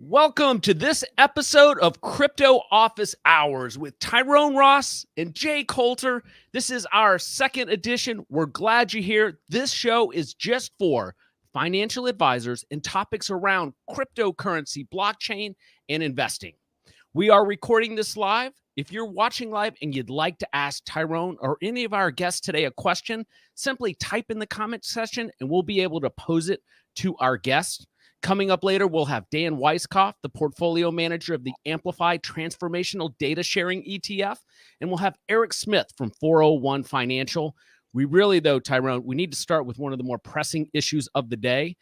Welcome to this episode of Crypto Office Hours with Tyrone Ross and Jay Coulter. This is our second edition. We're glad you're here. This show is just for financial advisors and topics around cryptocurrency, blockchain, and investing. We are recording this live. If you're watching live and you'd like to ask Tyrone or any of our guests today a question, simply type in the comment section and we'll be able to pose it to our guests. Coming up later, we'll have Dan Weiskopf, the portfolio manager of the Amplify Transformational Data Sharing ETF, and we'll have Erik Smith from 401 Financial. We really, though, Tyrone, we need to start with one of the more pressing issues of the day,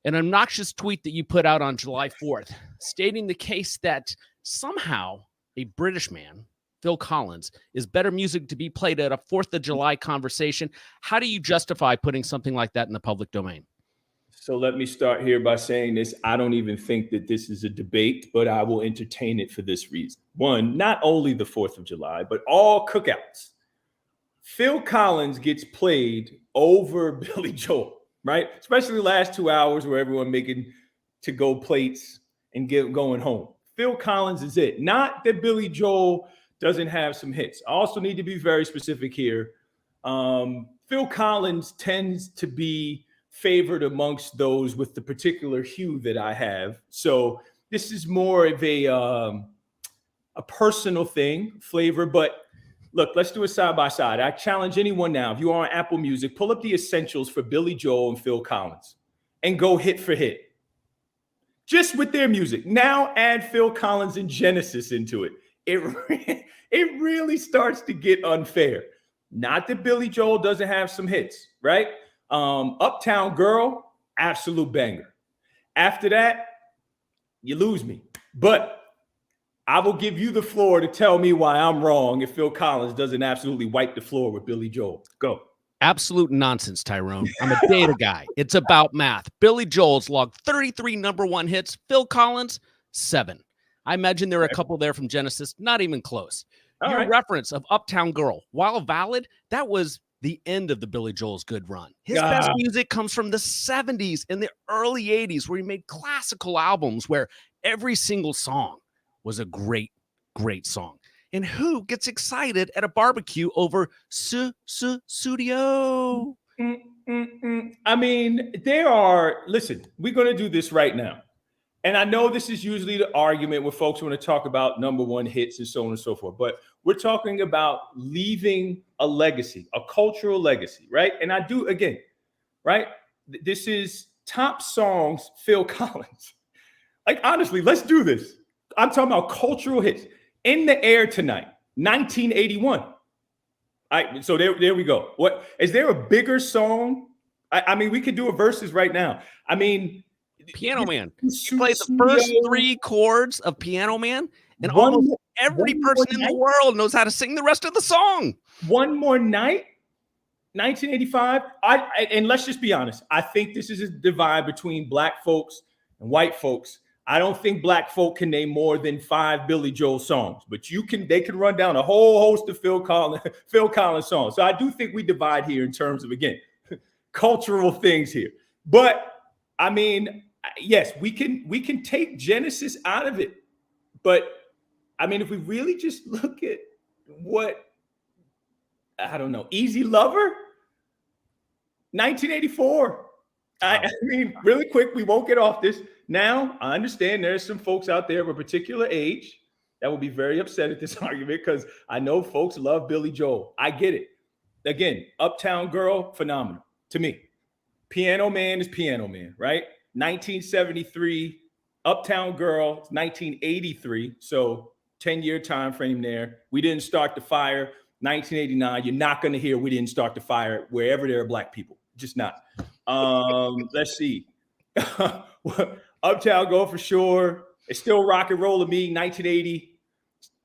an obnoxious tweet that you put out on July 4th, stating the case that somehow a British man, Phil Collins, is better music to be played at a 4th of July conversation. How do you justify putting something like that in the public domain? So let me start here by saying this. I don't even think that this is a debate, but I will entertain it for this reason. One, not only the 4th of July, but all cookouts. Phil Collins gets played over Billy Joel, right? Especially the last 2 hours where everyone making to-go plates and going home. Phil Collins is it. Not that Billy Joel doesn't have some hits. I also need to be very specific here. Phil Collins tends to be favored amongst those with the particular hue that I have. So this is more of a personal thing, flavor. But look, let's do it side by side. I challenge anyone now, if you are on Apple Music, pull up the essentials for Billy Joel and Phil Collins and go hit for hit. Just with their music. Now add Phil Collins and Genesis into it. It really starts to get unfair. Not that Billy Joel doesn't have some hits, right? Uptown Girl, absolute banger. After that, you lose me. But I will give you the floor to tell me why I'm wrong if Phil Collins doesn't absolutely wipe the floor with Billy Joel. Go. Absolute nonsense, Tyrone. I'm a data guy. It's about math. Billy Joel's logged 33 number one hits. Phil Collins, 7. I imagine there are a couple there from Genesis. Not even close. Your reference of Uptown Girl, while valid, that was the end of the Billy Joel's good run. His best music comes from the 70s and the early 80s, where he made classical albums where every single song was a great, great song. And who gets excited at a barbecue over Studio? I mean, listen, we're going to do this right now. And I know this is usually the argument when folks want to talk about number one hits and so on and so forth. But we're talking about leaving a legacy, a cultural legacy, right? And I do, again, right? This is top songs, Phil Collins. Like, honestly, let's do this. I'm talking about cultural hits. In the Air Tonight, 1981. All right, so there we go. What is there a bigger song? I mean, we could do a verses right now. I mean, Piano Man. You play the first 3 chords of Piano Man, and almost every person in the world knows how to sing the rest of the song. One More Night, 1985. And let's just be honest. I think this is a divide between black folks and white folks. I don't think black folk can name more than 5 Billy Joel songs, but they can run down a whole host of Phil Collins songs. So I do think we divide here in terms of, again, cultural things here. But I mean, yes, we can take Genesis out of it. But I mean, if we really just look at what, I don't know, Easy Lover, 1984. I mean, really quick, we won't get off this. Now, I understand there's some folks out there of a particular age that will be very upset at this argument because I know folks love Billy Joel. I get it. Again, Uptown Girl, phenomenal to me. Piano Man is Piano Man, right? 1973, Uptown Girl, 1983. So 10-year time frame there. We didn't start the fire. 1989, you're not going to hear we didn't start the fire wherever there are black people. Just not. Let's see. Uptown Girl for sure. It's still rock and roll to me. 1980.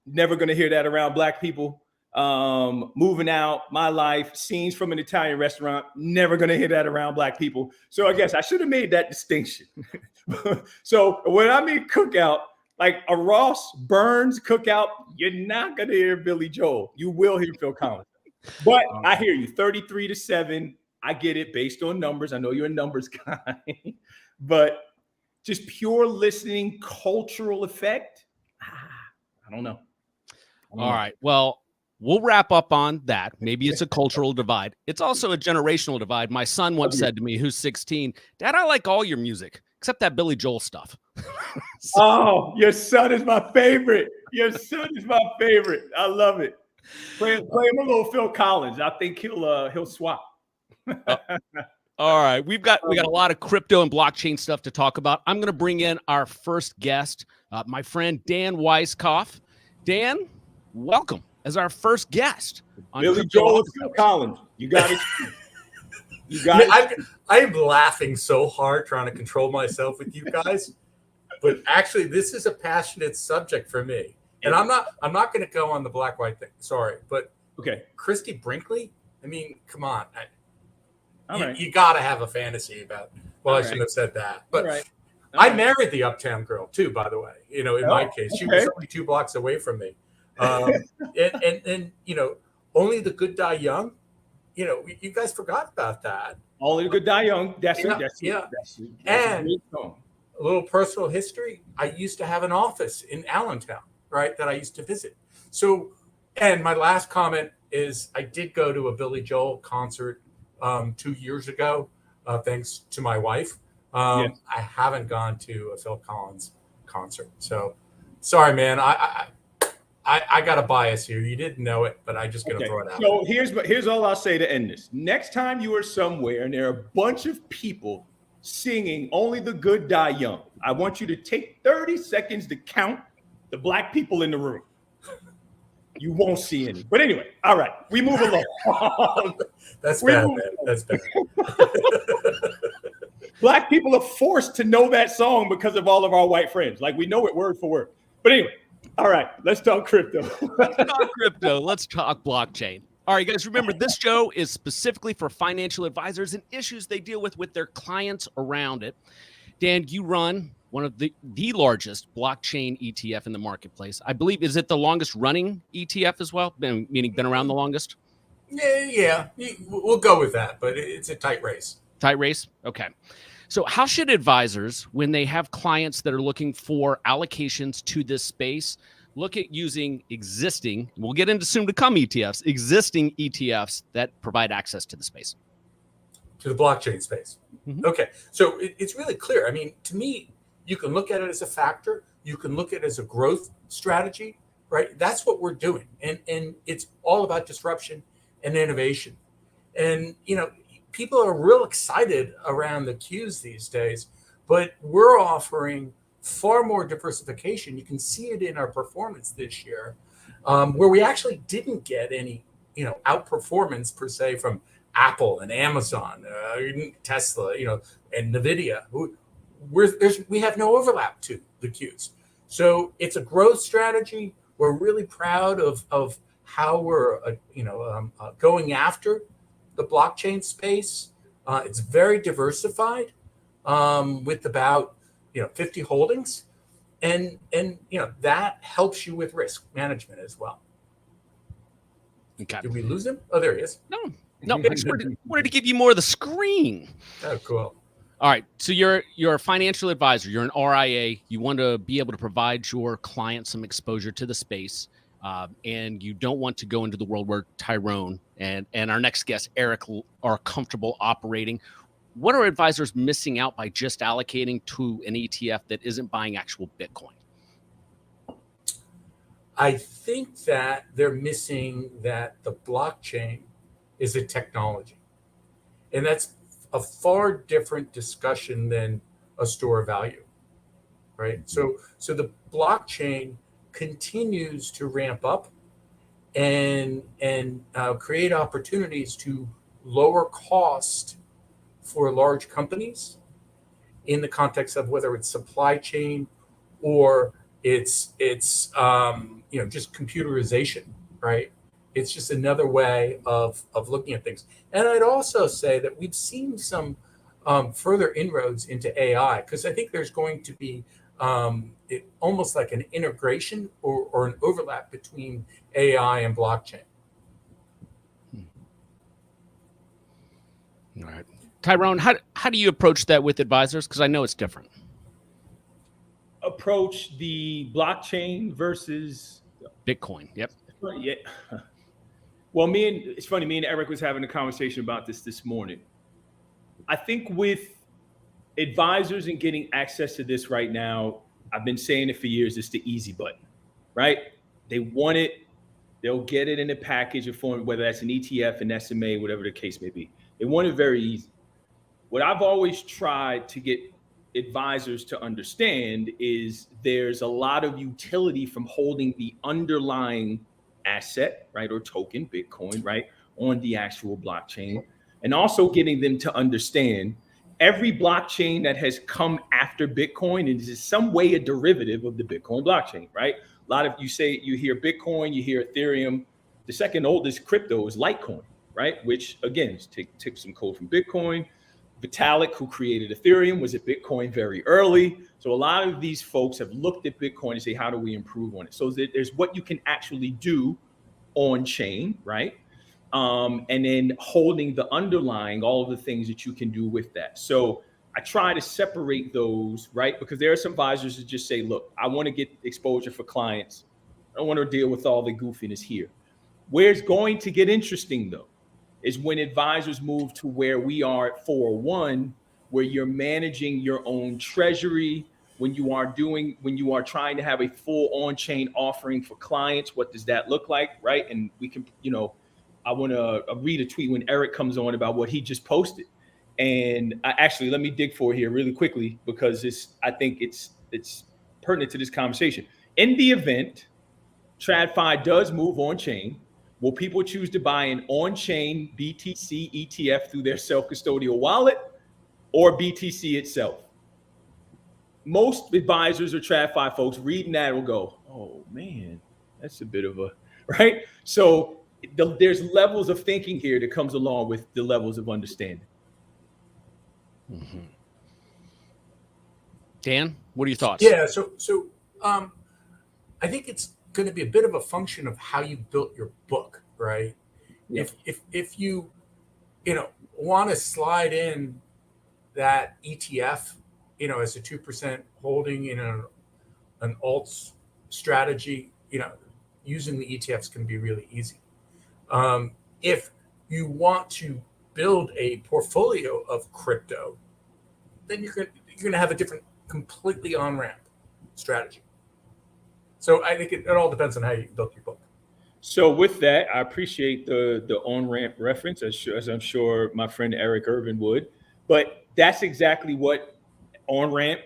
Never going to hear that around black people. Moving Out, My Life, Scenes from an Italian Restaurant. Never going to hear that around black people. So I guess I should have made that distinction. So when I mean cookout, like a Ross Burns cookout, you're not going to hear Billy Joel. You will hear Phil Collins. But I hear you, 33-7. I get it based on numbers. I know you're a numbers guy. But just pure listening, cultural effect. I don't know. All right. Well, we'll wrap up on that. Maybe it's a cultural divide. It's also a generational divide. My son once said to me, who's 16, Dad, I like all your music except that Billy Joel stuff. Oh, your son is my favorite. Your son is my favorite. I love it. Play him a little Phil Collins. I think he'll swap. All right, we got a lot of crypto and blockchain stuff to talk about. I'm going to bring in our first guest, my friend Dan Weiskopf. Dan, welcome as our first guest on Billy Joel and Phil Collins. You got it. You got it. I'm laughing so hard trying to control myself with you guys, but actually, this is a passionate subject for me. And I'm not going to go on the black-white thing. Sorry, but okay, Christy Brinkley. I mean, come on. You got to have a fantasy about. Well, I shouldn't have said that, but I married the Uptown girl too. By the way, in my case, she was only 2 blocks away from me, and only the good die young. You guys forgot about that. Only the good die young. That's it. And a little personal history. I used to have an office in Allentown, right, that I used to visit. So, and my last comment is I did go to a Billy Joel concert 2 years ago, thanks to my wife. I haven't gone to a Phil Collins concert. So, sorry, man. I got a bias here. You didn't know it, but I'm just going to throw it out. So here's all I'll say to end this. Next time you are somewhere and there are a bunch of people singing Only the Good Die Young, I want you to take 30 seconds to count the black people in the room. You won't see any. But anyway, all right, we move along. That's bad, man. That's bad. Black people are forced to know that song because of all of our white friends. Like, we know it word for word. But anyway, all right, let's talk crypto. Let's talk crypto. Let's talk blockchain. All right, guys, remember this show is specifically for financial advisors and issues they deal with their clients around it. Dan, you run one of the largest blockchain ETF in the marketplace. I believe, is it the longest running ETF as well? Meaning been around the longest? Yeah. We'll go with that, but it's a tight race. Tight race? Okay. So how should advisors, when they have clients that are looking for allocations to this space, look at using existing, we'll get into soon to come ETFs, existing ETFs that provide access to the space? To the blockchain space. Mm-hmm. Okay. So it's really clear. I mean, to me, you can look at it as a factor. You can look at it as a growth strategy, right? That's what we're doing. And it's all about disruption and innovation. And, people are real excited around the Qs these days, but we're offering far more diversification. You can see it in our performance this year, where we actually didn't get any, outperformance per se from Apple and Amazon, Tesla, and NVIDIA. We have no overlap to the Qs. So it's a growth strategy. We're really proud of how we're, going after the blockchain space. It's very diversified, with about 50 holdings, and that helps you with risk management as well. Okay. Did we lose him? Oh, there he is. No. I just wanted to give you more of the screen. Oh, cool. All right. So you're a financial advisor. You're an RIA. You want to be able to provide your clients some exposure to the space. And you don't want to go into the world where Tyrone and our next guest, Erik, are comfortable operating. What are advisors missing out by just allocating to an ETF that isn't buying actual Bitcoin? I think that they're missing that the blockchain is a technology. And that's a far different discussion than a store of value, right? So the blockchain continues to ramp up and create opportunities to lower cost for large companies in the context of whether it's supply chain or it's just computerization, right? It's just another way of looking at things. And I'd also say that we've seen some further inroads into AI, because I think there's going to be almost like an integration or an overlap between AI and blockchain. All right. Tyrone, how do you approach that with advisors? Because I know it's different. approach the blockchain versus Bitcoin. Yep. Yeah. Well, it's funny. Me and Erik was having a conversation about this morning. I think with advisors and getting access to this right now, I've been saying it for years. It's the easy button, right? They want it. They'll get it in a package or form, whether that's an ETF, an SMA, whatever the case may be. They want it very easy. What I've always tried to get advisors to understand is there's a lot of utility from holding the underlying asset, right, or token, Bitcoin, right, on the actual blockchain, and also getting them to understand every blockchain that has come after Bitcoin is in some way a derivative of the Bitcoin blockchain, right? A lot of you hear Bitcoin, you hear Ethereum. The second oldest crypto is Litecoin, right? Which again, take some code from Bitcoin. Vitalik, who created Ethereum, was at Bitcoin very early. So a lot of these folks have looked at Bitcoin and say, how do we improve on it? So there's what you can actually do on chain, right? And then holding the underlying, all of the things that you can do with that. So I try to separate those, right? Because there are some advisors that just say, look, I want to get exposure for clients. I don't want to deal with all the goofiness here. Where it's going to get interesting, though, is when advisors move to where we are at 401, where you're managing your own treasury, when you are trying to have a full on-chain offering for clients. What does that look like, right? And we can, I want to read a tweet when Erik comes on about what he just posted. And actually, let me dig for it here really quickly, because I think it's pertinent to this conversation. In the event TradFi does move on chain, will people choose to buy an on-chain BTC ETF through their self-custodial wallet or BTC itself? Most advisors or TradFi folks reading that will go, oh man, that's a bit of a, right? So there's levels of thinking here that comes along with the levels of understanding. Mm-hmm. Dan, what are your thoughts? Yeah, so I think it's going to be a bit of a function of how you built your book, right? Yeah. If you want to slide in that ETF, as a 2% holding in an alts strategy, using the ETFs can be really easy. If you want to build a portfolio of crypto, then you're going to have a different, completely on-ramp strategy. So I think it all depends on how you built your book. So with that, I appreciate the on-ramp reference, as I'm sure my friend Eric Irvin would. But that's exactly what on-ramp,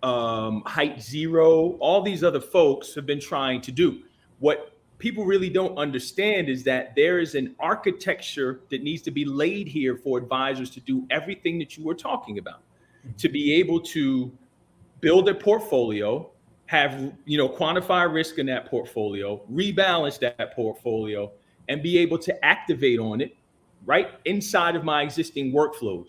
Height Zero, all these other folks have been trying to do. What people really don't understand is that there is an architecture that needs to be laid here for advisors to do everything that you were talking about, to be able to build a portfolio, have quantify risk in that portfolio, rebalance that portfolio, and be able to activate on it right inside of my existing workflows.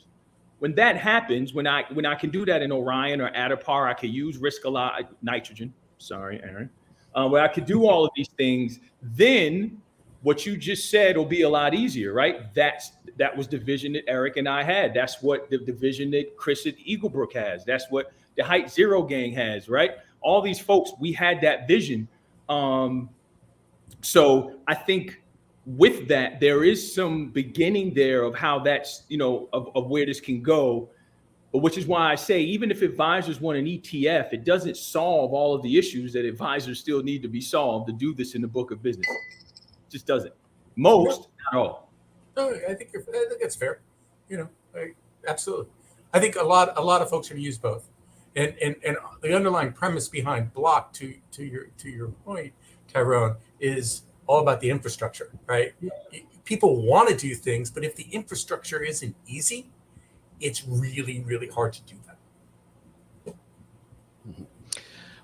When that happens, when I can do that in Orion or Adapar, I can use risk a lot, nitrogen. Sorry, Aaron. Where I could do all of these things, then what you just said will be a lot easier, right? That was the vision that Erik and I had. That's what the vision that Chris at Eaglebrook has. That's what the Height Zero gang has, right? All these folks, we had that vision. So I think with that, there is some beginning there of how that's, of where this can go. But which is why I say, even if advisors want an ETF, it doesn't solve all of the issues that advisors still need to be solved to do this in the book of business. It just doesn't. Most, not all. No, I think it's fair. Absolutely. I think a lot of folks are going to use both. And the underlying premise behind BLOK, to your point, Tyrone, is all about the infrastructure, right? Yeah. People want to do things, but if the infrastructure isn't easy, it's really, really hard to do that. Mm-hmm.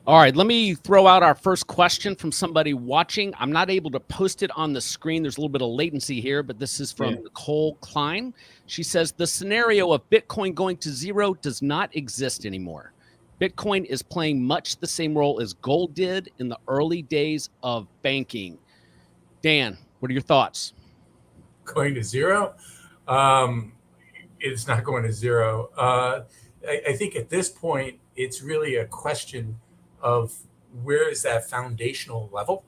All right, let me throw out our first question from somebody watching. I'm not able to post it on the screen. There's a little bit of latency here, but this is from Nicole Klein. She says, the scenario of Bitcoin going to zero does not exist anymore. Bitcoin is playing much the same role as gold did in the early days of banking. Dan, what are your thoughts? Going to zero? It's not going to zero. I think at this point, it's really a question of where is that foundational level?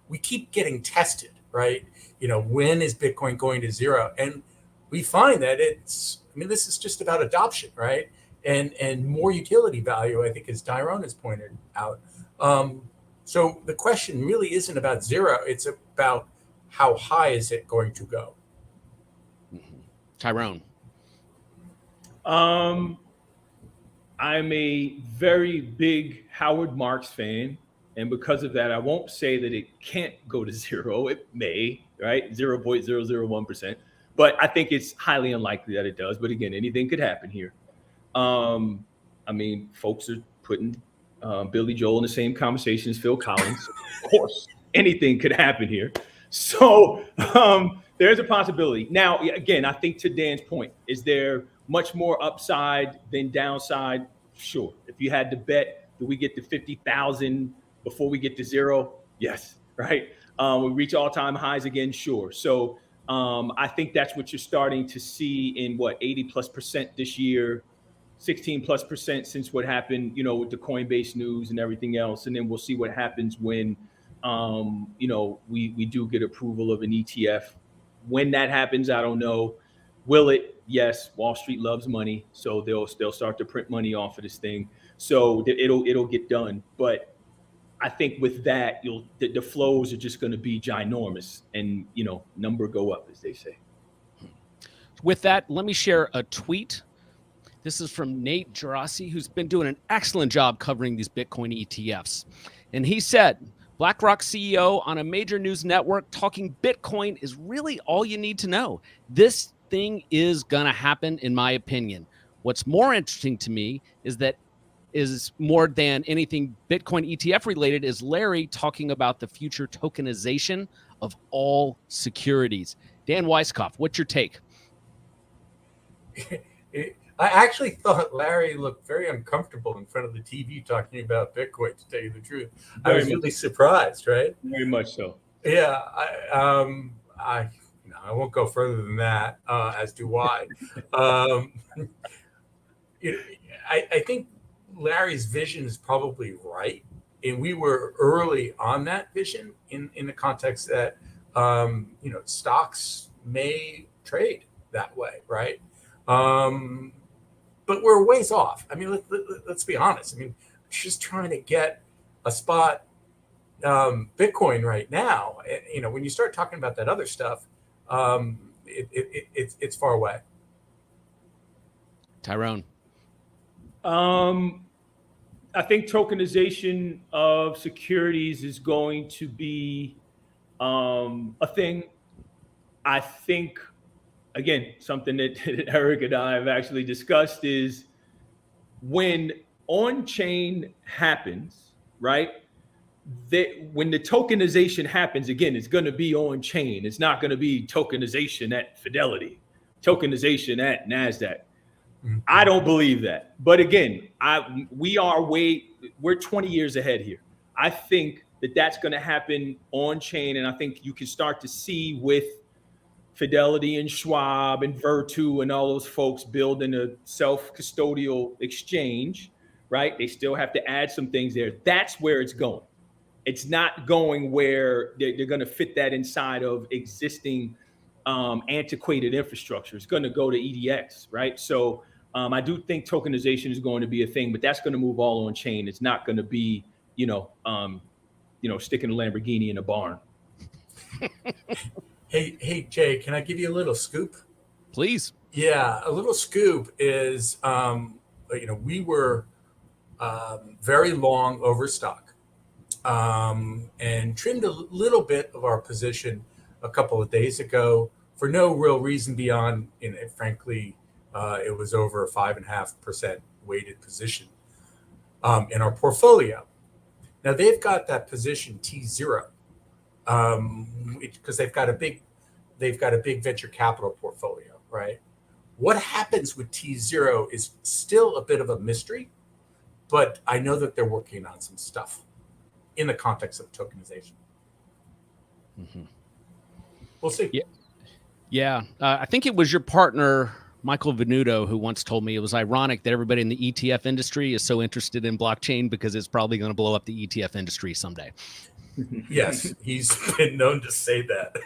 We keep getting tested, right? When is Bitcoin going to zero? And we find that this is just about adoption, right? And more utility value, I think, as Tyrone has pointed out. So the question really isn't about zero. It's about how high is it going to go? Tyrone. I'm a very big Howard Marks fan. And because of that, I won't say that it can't go to zero. It may, right? 0.001%. But I think it's highly unlikely that it does. But again, anything could happen here. Folks are putting Billy Joel in the same conversation as Phil Collins. Of course, anything could happen here. So there's a possibility. Now, again, I think to Dan's point, is there much more upside than downside? Sure. If you had to bet, do we get to 50,000 before we get to zero? Yes. Right. We reach all-time highs again. Sure. So I think that's what you're starting to see in 80+% this year, 16+% since what happened, with the Coinbase news and everything else. And then we'll see what happens when, we do get approval of an ETF. When that happens, I don't know. Will it? Yes. Wall Street loves money, so they'll start to print money off of this thing. So it'll get done. But I think with that, the flows are just going to be ginormous, and number go up, as they say. With that, let me share a tweet. This is from Nate Gerasi, who's been doing an excellent job covering these Bitcoin ETFs. And he said, BlackRock CEO on a major news network talking Bitcoin is really all you need to know. This thing is going to happen, in my opinion. What's more interesting to me is more than anything Bitcoin ETF related is Larry talking about the future tokenization of all securities. Dan Weiskopf, what's your take? I actually thought Larry looked very uncomfortable in front of the TV talking about Bitcoin, to tell you the truth. I was really surprised, right? Very much so. Yeah, I won't go further than that, as do I. I think Larry's vision is probably right. And we were early on that vision in the context that, stocks may trade that way, right? But we're a ways off. Let's be honest. Just trying to get a spot Bitcoin right now. When you start talking about that other stuff, it's far away. Tyrone. I think tokenization of securities is going to be a thing. I think, again, something that Erik and I have actually discussed is when on-chain happens, right? When the tokenization happens, again, it's going to be on-chain. It's not going to be tokenization at Fidelity, tokenization at NASDAQ. Mm-hmm. I don't believe that. But again, we're 20 years ahead here. I think that's going to happen on-chain, and I think you can start to see with Fidelity and Schwab and Virtu and all those folks building a self-custodial exchange, right? They still have to add some things there. That's where it's going. It's not going where they're going to fit that inside of existing antiquated infrastructure. It's going to go to EDX, right? So I do think tokenization is going to be a thing, but that's going to move all on chain. It's not going to be, sticking a Lamborghini in a barn. Hey, Jay, can I give you a little scoop? Please. Yeah, a little scoop is, we were very long overstock and trimmed a little bit of our position a couple of days ago for no real reason beyond, frankly, it was over a 5.5% weighted position in our portfolio. Now they've got that position T0 because they've got a big venture capital portfolio, right? What happens with T0 is still a bit of a mystery, but I know that they're working on some stuff in the context of tokenization. Mm-hmm. We'll see. Yeah. I think it was your partner, Michael Venuto, who once told me it was ironic that everybody in the ETF industry is so interested in blockchain because it's probably going to blow up the ETF industry someday. Yes, he's been known to say that.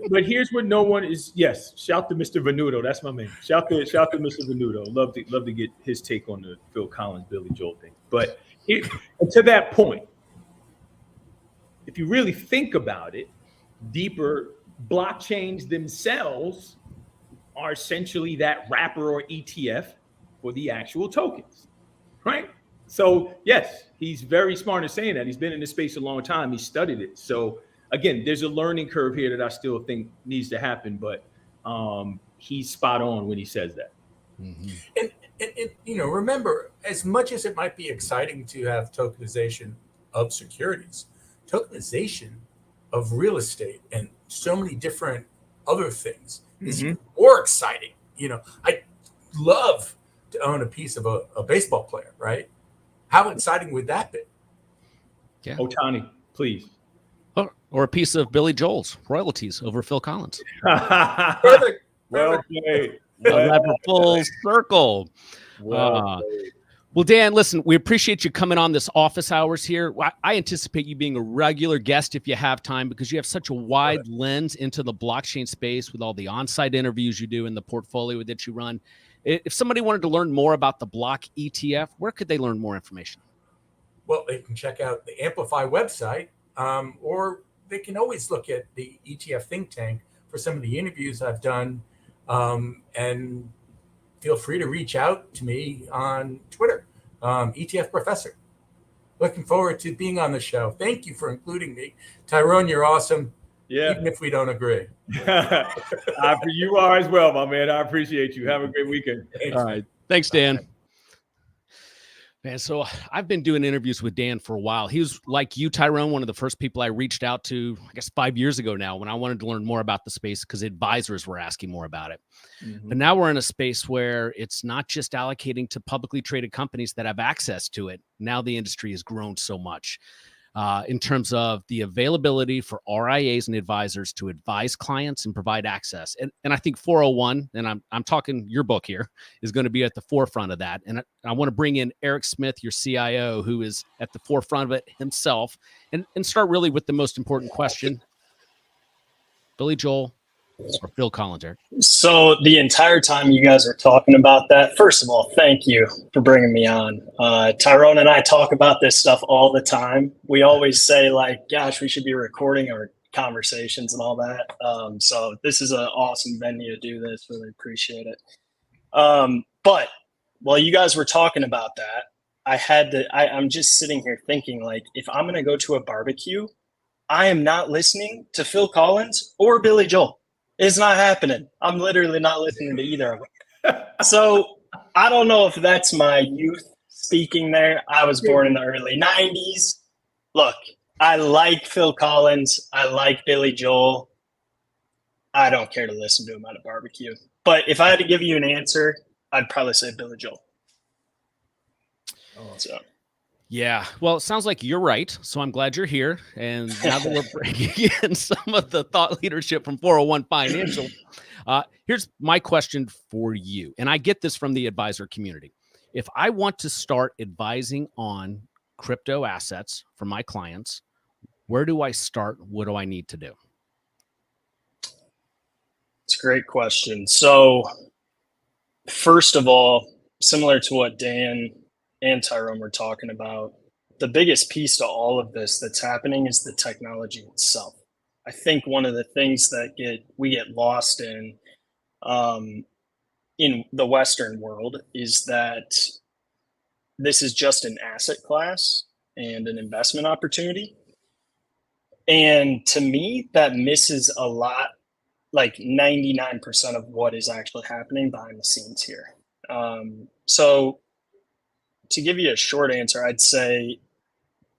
But here's what no one is. Yes, shout to Mr. Venuto. That's my man. Shout to Mr. Venuto. Love to get his take on the Phil Collins, Billy Joel thing. But to that point, if you really think about it deeper, blockchains themselves are essentially that wrapper or ETF for the actual tokens, right? So yes, he's very smart in saying that. He's been in this space a long time. He studied it. So again, there's a learning curve here that I still think needs to happen, but he's spot on when he says that. Mm-hmm. And remember, as much as it might be exciting to have tokenization of securities, tokenization of real estate and so many different other things is more exciting. I love to own a piece of a baseball player, right? How exciting would that be? Yeah. Ohtani, please. Or a piece of Billy Joel's royalties over Phil Collins. Perfect. Well played. Full circle. Well, Dan, listen, we appreciate you coming on this office hours here. I anticipate you being a regular guest if you have time, because you have such a wide lens into the blockchain space with all the on-site interviews you do and the portfolio that you run. If somebody wanted to learn more about the BLOK ETF, where could they learn more information? Well, they can check out the Amplify website, or they can always look at the ETF think tank for some of the interviews I've done, and feel free to reach out to me on Twitter, ETF Professor. Looking forward to being on the show. Thank you for including me. Tyrone, you're awesome. Yeah. Even if we don't agree. You are as well, my man. I appreciate you. Have a great weekend. Thanks. All right. Thanks, Dan. Bye. Man, so I've been doing interviews with Dan for a while. He was, like you, Tyrone, one of the first people I reached out to, I guess 5 years ago now, when I wanted to learn more about the space because advisors were asking more about it. But now we're in a space where it's not just allocating to publicly traded companies that have access to it. Now the industry has grown so much in terms of the availability for RIAs and advisors to advise clients and provide access. And I think 401, and I'm talking your book here, is going to be at the forefront of that. And I want to bring in Erik Smith, your CIO, who is at the forefront of it himself, and start really with the most important question. Billy Joel or Phil Collins, Erik? So the entire time you guys are talking about that, first of all, thank you for bringing me on. Tyrone and I talk about this stuff all the time. We always say, like, gosh, we should be recording our conversations and all that. So this is an awesome venue to do this. Really appreciate it. But while you guys were talking about that, I'm just sitting here thinking, like, if I'm going to go to a barbecue, I am not listening to Phil Collins or Billy Joel. It's not happening. I'm literally not listening to either of them. So I don't know if that's my youth speaking there. I was born in the early 90s. Look, I like Phil Collins. I like Billy Joel. I don't care to listen to him at a barbecue. But if I had to give you an answer, I'd probably say Billy Joel. So. Yeah, well, it sounds like you're right. So I'm glad you're here. And now that we're bringing in some of the thought leadership from 401 Financial, here's my question for you. And I get this from the advisor community. If I want to start advising on crypto assets for my clients, where do I start? What do I need to do? It's a great question. So first of all, similar to what Dan and Tyrone were talking about, the biggest piece to all of this that's happening is the technology itself. I think one of the things that we get lost in the Western world is that this is just an asset class and an investment opportunity. And to me, that misses a lot, like 99% of what is actually happening behind the scenes here. So to give you a short answer, I'd say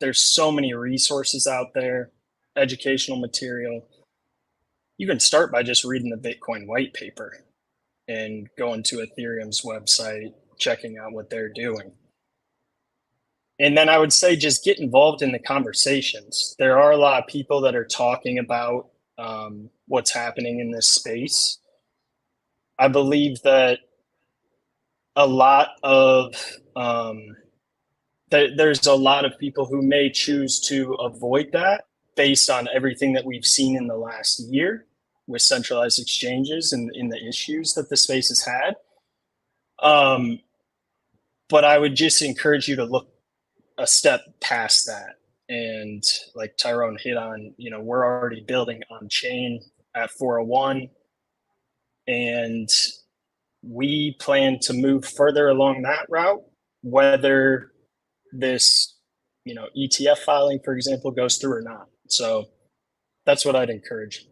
there's so many resources out there, educational material. You can start by just reading the Bitcoin white paper and going to Ethereum's website, checking out what they're doing. And then I would say just get involved in the conversations. There are a lot of people that are talking about what's happening in this space. I believe that a lot of there's a lot of people who may choose to avoid that based on everything that we've seen in the last year with centralized exchanges and in the issues that the space has had. But I would just encourage you to look a step past that. And like Tyrone hit on, we're already building on chain at 401. And we plan to move further along that route, whether this, ETF filing, for example, goes through or not. So that's what I'd encourage.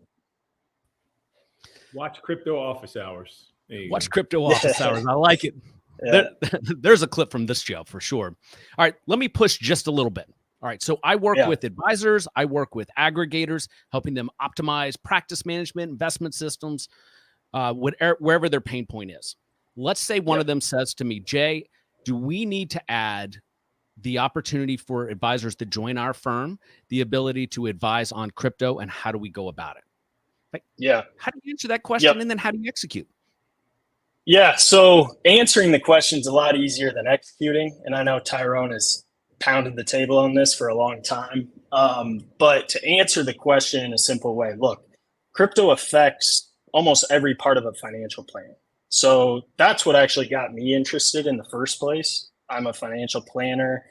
Watch crypto office hours. Watch crypto office hours. I like it. Yeah. There's a clip from this show for sure. All right, let me push just a little bit. All right, so I work with advisors. I work with aggregators, helping them optimize practice management, investment systems, wherever their pain point is. Let's say one of them says to me, Jay, do we need to add the opportunity for advisors to join our firm, the ability to advise on crypto, and how do we go about it? How do you answer that question, and then how do you execute? Yeah, so answering the question is a lot easier than executing, and I know Tyrone has pounded the table on this for a long time. But to answer the question in a simple way, look, crypto affects almost every part of a financial plan. So that's what actually got me interested in the first place. I'm a financial planner.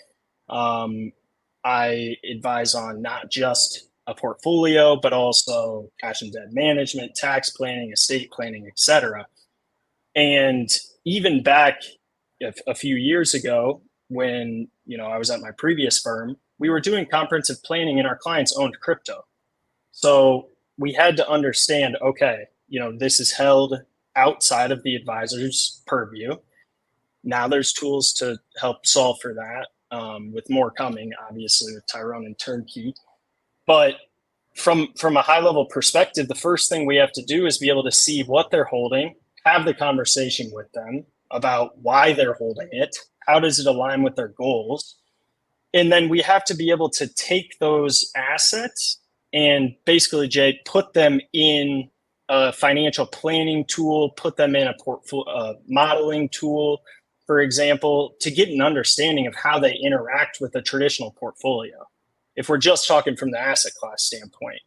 I advise on not just a portfolio, but also cash and debt management, tax planning, estate planning, etc. And even back a few years ago, when I was at my previous firm, we were doing comprehensive planning and our clients owned crypto. So we had to understand, okay, this is held outside of the advisor's purview. Now there's tools to help solve for that, with more coming, obviously, with Tyrone and Turnkey. But from a high level perspective, the first thing we have to do is be able to see what they're holding, have the conversation with them about why they're holding it, how does it align with their goals, and then we have to be able to take those assets and basically, Jay, put them in a financial planning tool, put them in a portfolio modeling tool, for example, to get an understanding of how they interact with a traditional portfolio, if we're just talking from the asset class standpoint.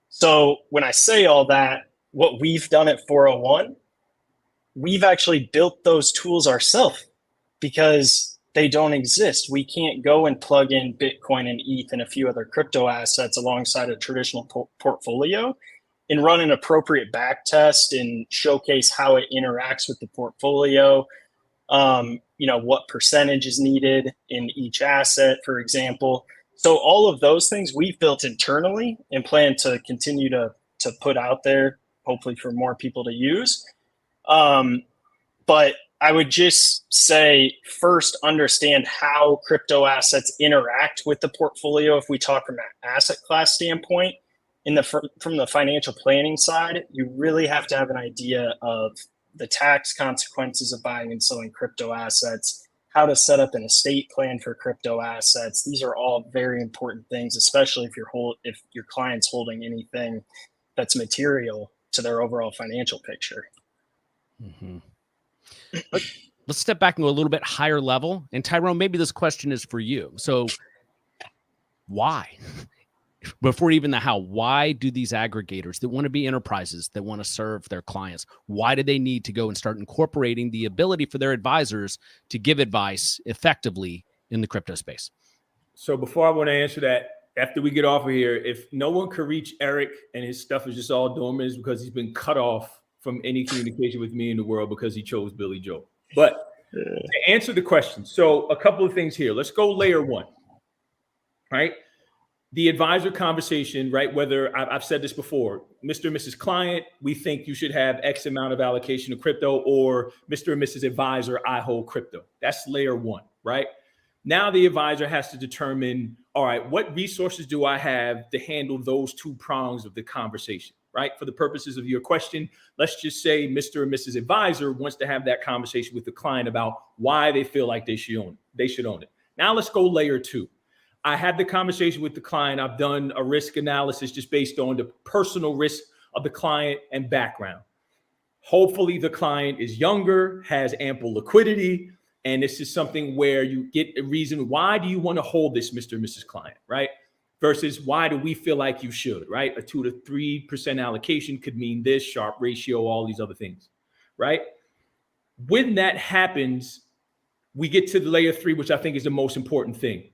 So when I say all that, what we've done at 401, we've actually built those tools ourselves because they don't exist. We can't go and plug in Bitcoin and ETH and a few other crypto assets alongside a traditional portfolio and run an appropriate back test and showcase how it interacts with the portfolio. What percentage is needed in each asset, for example. So all of those things we've built internally and plan to continue to put out there, hopefully for more people to use. But I would just say, first, understand how crypto assets interact with the portfolio. If we talk from an asset class standpoint, from the financial planning side, you really have to have an idea of the tax consequences of buying and selling crypto assets, how to set up an estate plan for crypto assets. These are all very important things, especially if your client's holding anything that's material to their overall financial picture. Mm-hmm. Let's step back and go a little bit higher level. And Tyrone, maybe this question is for you. So why? Before even the how, why do these aggregators that want to be enterprises, that want to serve their clients, why do they need to go and start incorporating the ability for their advisors to give advice effectively in the crypto space? So before I want to answer that, after we get off of here, if no one could reach Erik and his stuff is just all dormant, is because he's been cut off from any communication with me in the world because he chose Billy Joel. But to answer the question, so a couple of things here. Let's go layer one, right? The advisor conversation, right? Whether I've said this before, Mr. and Mrs. Client, we think you should have X amount of allocation of crypto, or Mr. and Mrs. Advisor, I hold crypto. That's layer one, right? Now the advisor has to determine, all right, what resources do I have to handle those two prongs of the conversation, right? For the purposes of your question, let's just say Mr. and Mrs. Advisor wants to have that conversation with the client about why they feel like they should own it. Now let's go layer two. I had the conversation with the client. I've done a risk analysis just based on the personal risk of the client and background. Hopefully the client is younger, has ample liquidity, and this is something where you get a reason. Why do you want to hold this, Mr. and Mrs. Client, right? Versus why do we feel like you should, right? A 2 to 3% allocation could mean this, Sharpe ratio, all these other things, right? When that happens, we get to the layer 3, which I think is the most important thing.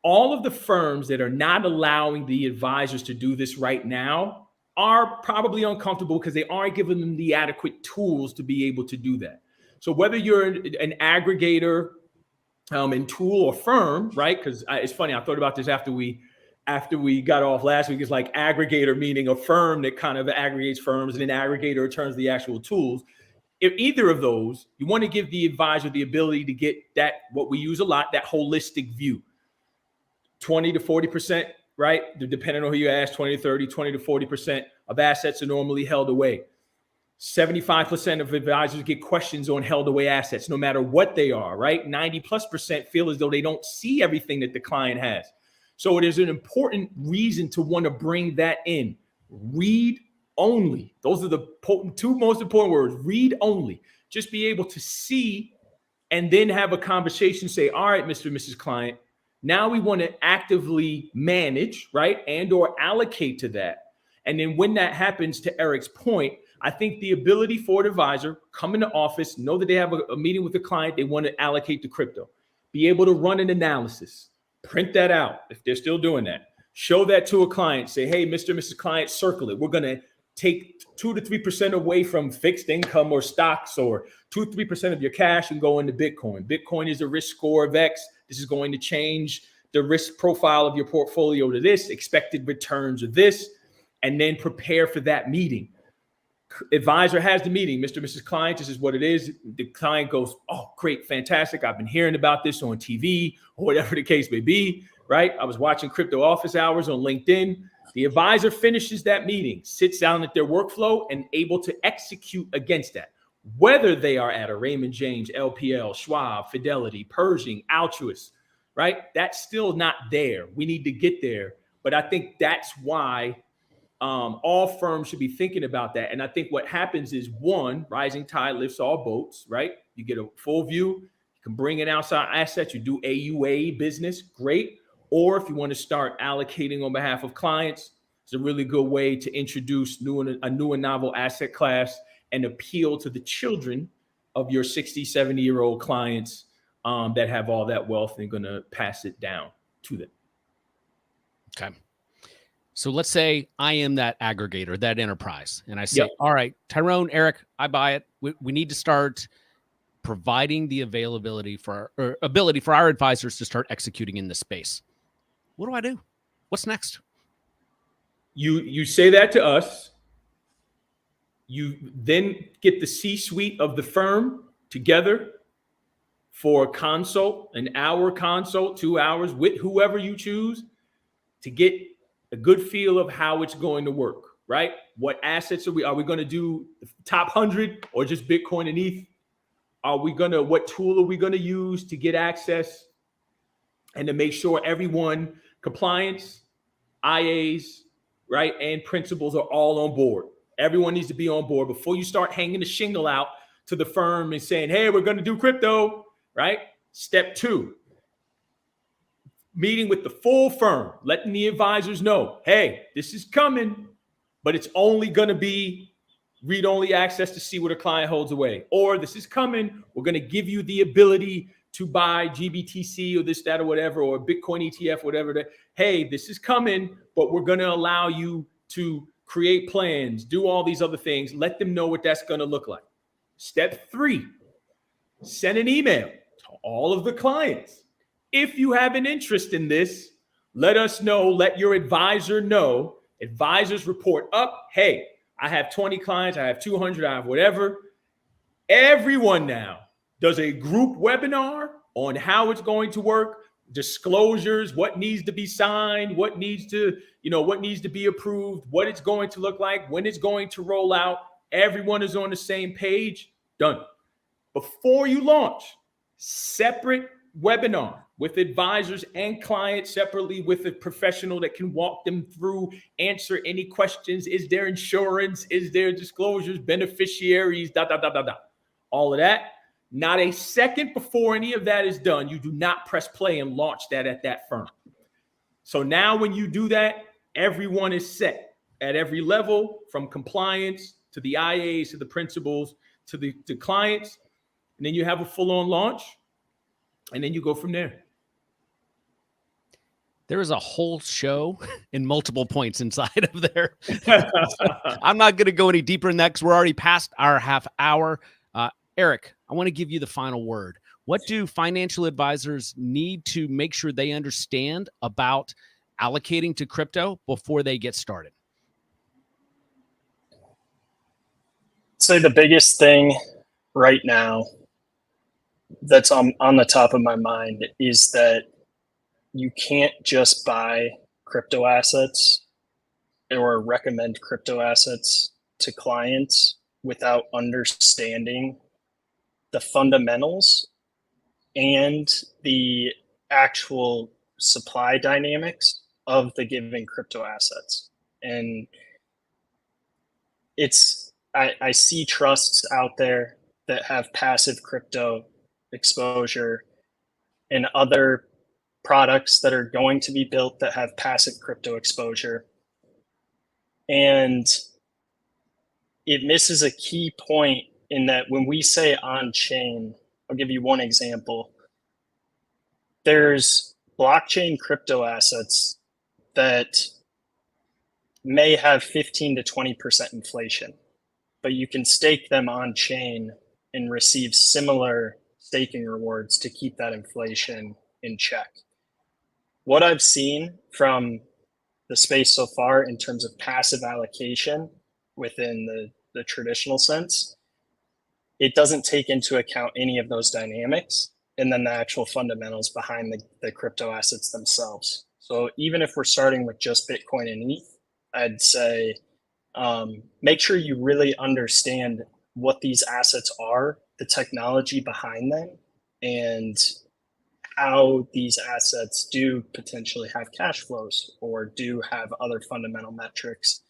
All of the firms that are not allowing the advisors to do this right now are probably uncomfortable because they aren't giving them the adequate tools to be able to do that. So whether you're an aggregator and tool or firm, right? Because it's funny, I thought about this after we got off last week. It's like aggregator meaning a firm that kind of aggregates firms, and an aggregator turns the actual tools. If either of those, you want to give the advisor the ability to get that, what we use a lot, that holistic view. 20 to 40%, right? Depending on who you ask, 20 to 30, 20 to 40% of assets are normally held away. 75% of advisors get questions on held away assets, no matter what they are, right? 90+% feel as though they don't see everything that the client has. So it is an important reason to want to bring that in. Read only. Those are the two most important words. Read only. Just be able to see and then have a conversation, say, all right, Mr. and Mrs. Client, now we want to actively manage, right? And or allocate to that. And then when that happens, to Erik's point, I think the ability for an advisor come into office, know that they have a meeting with the client, they want to allocate to crypto, be able to run an analysis, print that out if they're still doing that, show that to a client, say, hey, Mr. and Mrs. Client, circle it. We're going to take 2 to 3% away from fixed income or stocks, or 2 to 3% of your cash and go into Bitcoin. Bitcoin is a risk score of X. This is going to change the risk profile of your portfolio to this, expected returns of this, and then prepare for that meeting. Advisor has the meeting. Mr. and Mrs. Client, this is what it is. The client goes, oh, great, fantastic. I've been hearing about this on TV or whatever the case may be, right? I was watching Crypto Office Hours on LinkedIn. The advisor finishes that meeting, sits down at their workflow and able to execute against that. Whether they are at a Raymond James, LPL, Schwab, Fidelity, Pershing, Altruist, right? That's still not there. We need to get there. But I think that's why all firms should be thinking about that. And I think what happens is, one, rising tide lifts all boats, right? You get a full view. You can bring in outside assets. You do AUA business, great. Or if you want to start allocating on behalf of clients, it's a really good way to introduce a new and novel asset class and appeal to the children of your 60, 70-year-old clients that have all that wealth and going to pass it down to them. Okay. So let's say I am that aggregator, that enterprise, and I say, Yep. all right, Tyrone, Erik, I buy it. We need to start providing the ability for our advisors to start executing in this space. What do I do? What's next? You say that to us. You then get the C-suite of the firm together for a consult, an hour consult, 2 hours with whoever you choose, to get a good feel of how it's going to work, right? What assets are we going to do? The top 100 or just Bitcoin and ETH? What tool are we going to use to get access and to make sure everyone, compliance, IAs, right, and principals are all on board? Everyone needs to be on board before you start hanging the shingle out to the firm and saying, hey, we're going to do crypto, right? Step 2, meeting with the full firm, letting the advisors know, hey, this is coming, but it's only going to be read-only access to see what a client holds away. Or this is coming, we're going to give you the ability to buy GBTC or this, that, or whatever, or Bitcoin ETF, whatever. Hey, this is coming, but we're going to allow you to create plans, do all these other things. Let them know what that's going to look like. Step 3, send an email to all of the clients. If you have an interest in this, let us know, let your advisor know. Advisors report up, hey, I have 20 clients, I have 200, I have whatever. Everyone now does a group webinar on how it's going to work, disclosures, what needs to be signed, what needs to be approved, what it's going to look like, when it's going to roll out. Everyone is on the same page. Done. Before you launch, separate webinar with advisors and clients separately, with a professional that can walk them through, answer any questions. Is there insurance? Is there disclosures, beneficiaries, all of that. Not a second before any of that is done, you do not press play and launch that at that firm. So now when you do that, everyone is set at every level, from compliance to the IAs to the principals to the clients. And then you have a full-on launch, and then you go from there. There is a whole show and multiple points inside of there. I'm not going to go any deeper in that because we're already past our half hour. Erik, I want to give you the final word. What do financial advisors need to make sure they understand about allocating to crypto before they get started? So the biggest thing right now that's on the top of my mind is that you can't just buy crypto assets or recommend crypto assets to clients without understanding the fundamentals and the actual supply dynamics of the given crypto assets. And I see trusts out there that have passive crypto exposure and other products that are going to be built that have passive crypto exposure. And it misses a key point in that when we say on-chain, I'll give you one example. There's blockchain crypto assets that may have 15 to 20% inflation, but you can stake them on-chain and receive similar staking rewards to keep that inflation in check. What I've seen from the space so far in terms of passive allocation within the traditional sense, it doesn't take into account any of those dynamics and then the actual fundamentals behind the crypto assets themselves. So even if we're starting with just Bitcoin and ETH, I'd say make sure you really understand what these assets are, the technology behind them, and how these assets do potentially have cash flows or do have other fundamental metrics,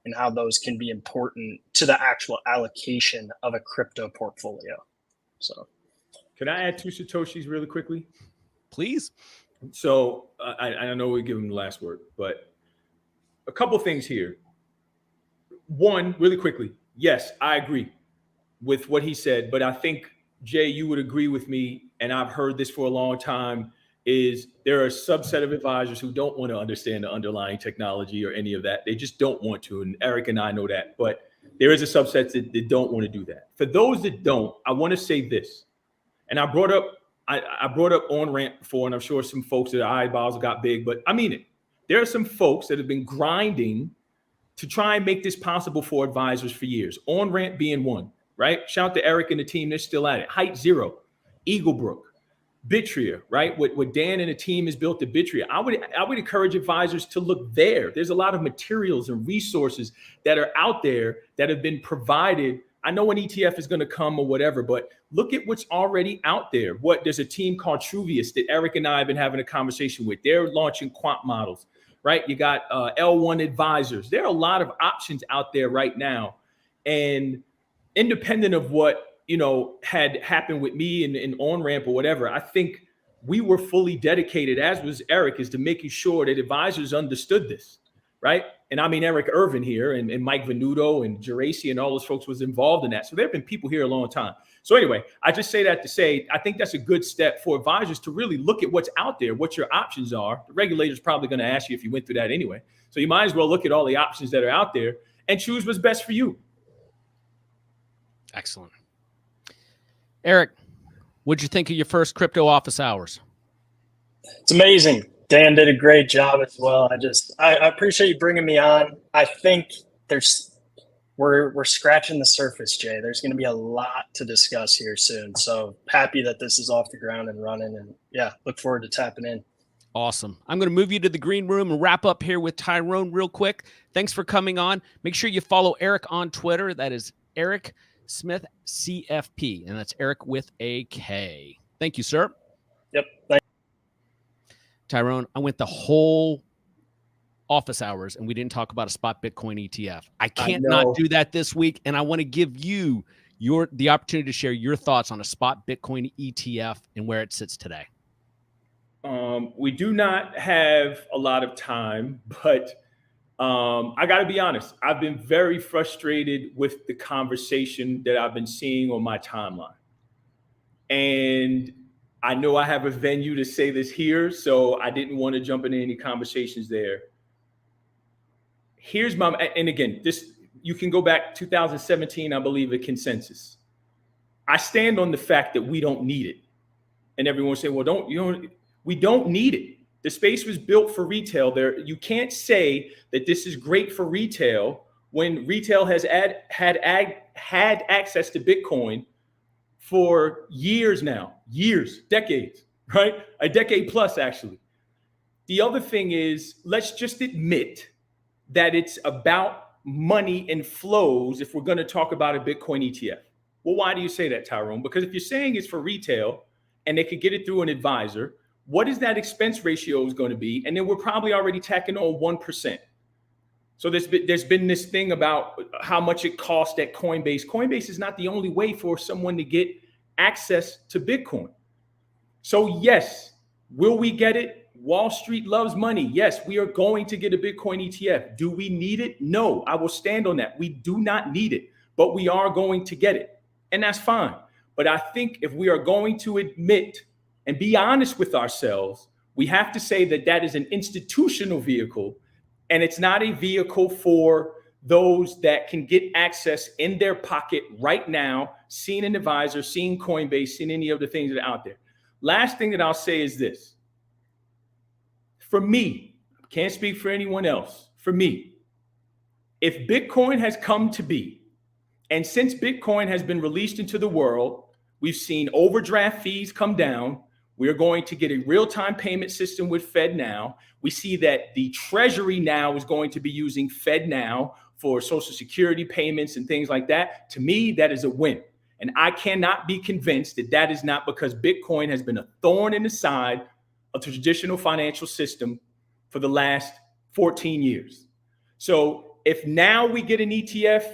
and how those can be important to the actual allocation of a crypto portfolio. So, can I add 2 Satoshis really quickly? Please. So I know we give him the last word, but a couple things here. One, really quickly, yes, I agree with what he said, but I think, Jay, you would agree with me, and I've heard this for a long time, is there are a subset of advisors who don't want to understand the underlying technology or any of that. They just don't want to, and Erik and I know that, but there is a subset that don't want to do that. For those that don't, I want to say this, and I brought up on-ramp before, and I'm sure some folks that eyeballs got big, but I mean it. There are some folks that have been grinding to try and make this possible for advisors for years. On-ramp being one, right? Shout out to Erik and the team, they're still at it. Height Zero, Eaglebrook, Bitria, right? What Dan and the team has built at Bitria. I would encourage advisors to look there. There's a lot of materials and resources that are out there that have been provided. I know an ETF is going to come or whatever, but look at what's already out there. There's a team called Truvius that Erik and I have been having a conversation with. They're launching quant models, right? You got L1 advisors. There are a lot of options out there right now. And independent of what, had happened with me in on-ramp or whatever, I think we were fully dedicated, as was Erik, is to making sure that advisors understood this, right? And I mean, Eric Irvin here and Mike Venuto and Geraci and all those folks was involved in that. So there have been people here a long time. So anyway, I just say that to say, I think that's a good step for advisors to really look at what's out there, what your options are. The regulator's probably going to ask you if you went through that anyway. So you might as well look at all the options that are out there and choose what's best for you. Excellent. Erik, what'd you think of your first crypto office hours? It's amazing. Dan did a great job as well. I appreciate you bringing me on. I think we're scratching the surface, Jay. There's going to be a lot to discuss here soon. So happy that this is off the ground and running, and yeah, look forward to tapping in. Awesome. I'm going to move you to the green room and wrap up here with Tyrone real quick. Thanks for coming on. Make sure you follow Erik on Twitter. That is Erik Smith CFP, and that's Erik with a K. Thank you, sir. Yep. Tyrone, I went the whole office hours and we didn't talk about a spot Bitcoin ETF. I can't not do that this week. And I want to give you the opportunity to share your thoughts on a spot Bitcoin ETF and where it sits today. We do not have a lot of time, but I got to be honest. I've been very frustrated with the conversation that I've been seeing on my timeline. And I know I have a venue to say this here, so I didn't want to jump into any conversations there. Here's my, and again, this, you can go back 2017, I believe, a consensus. I stand on the fact that we don't need it. And everyone say, well, we don't need it. The space was built for retail. There, you can't say that this is great for retail when retail has had access to Bitcoin for years now, decades, right? A decade plus, actually. The other thing is, let's just admit that it's about money and flows if we're going to talk about a Bitcoin ETF. Well, why do you say that, Tyrone? Because if you're saying it's for retail and they could get it through an advisor, what is that expense ratio is going to be? And then we're probably already tacking on 1%. So there's been this thing about how much it costs at Coinbase. Coinbase is not the only way for someone to get access to Bitcoin. So yes, will we get it? Wall Street loves money. Yes, we are going to get a Bitcoin ETF. Do we need it? No, I will stand on that. We do not need it, but we are going to get it. And that's fine. But I think if we are going to admit and be honest with ourselves, we have to say that that is an institutional vehicle. And it's not a vehicle for those that can get access in their pocket right now, seeing an advisor, seeing Coinbase, seeing any of the things that are out there. Last thing that I'll say is this. For me, can't speak for anyone else. For me, if Bitcoin has come to be, and since Bitcoin has been released into the world, we've seen overdraft fees come down. We're going to get a real-time payment system with FedNow. We see that the Treasury now is going to be using FedNow for Social Security payments and things like that. To me, that is a win. And I cannot be convinced that that is not because Bitcoin has been a thorn in the side of the traditional financial system for the last 14 years. So if now we get an ETF,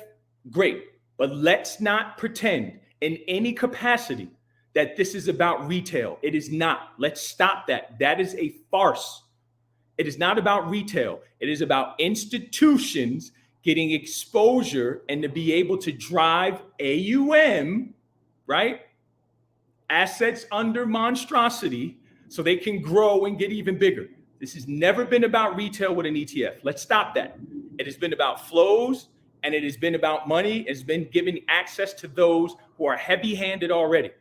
great. But let's not pretend in any capacity that this is about retail. It is not. Let's stop that. That is a farce. It is not about retail. It is about institutions getting exposure and to be able to drive AUM, right? Assets under monstrosity, so they can grow and get even bigger. This has never been about retail with an ETF. Let's stop that. It has been about flows and it has been about money. It's been giving access to those who are heavy-handed already.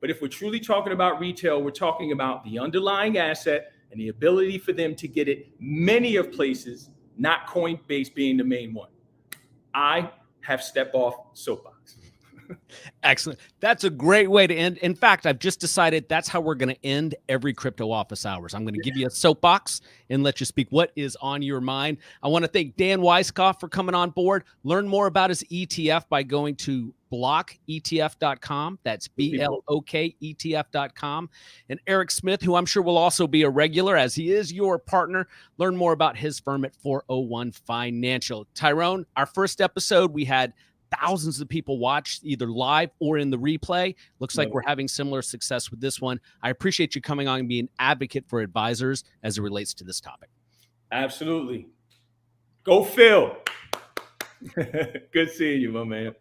But if we're truly talking about retail, we're talking about the underlying asset and the ability for them to get it many of places, not Coinbase being the main one. I have stepped off soapbox. Excellent. That's a great way to end. In fact, I've just decided that's how we're going to end every crypto office hours. I'm going to give you a soapbox and let you speak what is on your mind. I want to thank Dan Weiskopf for coming on board. Learn more about his ETF by going to BLOK-ETF.com. That's BLOK-ETF.com. And Erik Smith, who I'm sure will also be a regular as he is your partner. Learn more about his firm at 401 Financial. Tyrone, our first episode, we had thousands of people watch either live or in the replay. Looks like we're having similar success with this one. I appreciate you coming on and being an advocate for advisors as it relates to this topic. Absolutely. Go Phil. Good seeing you, my man.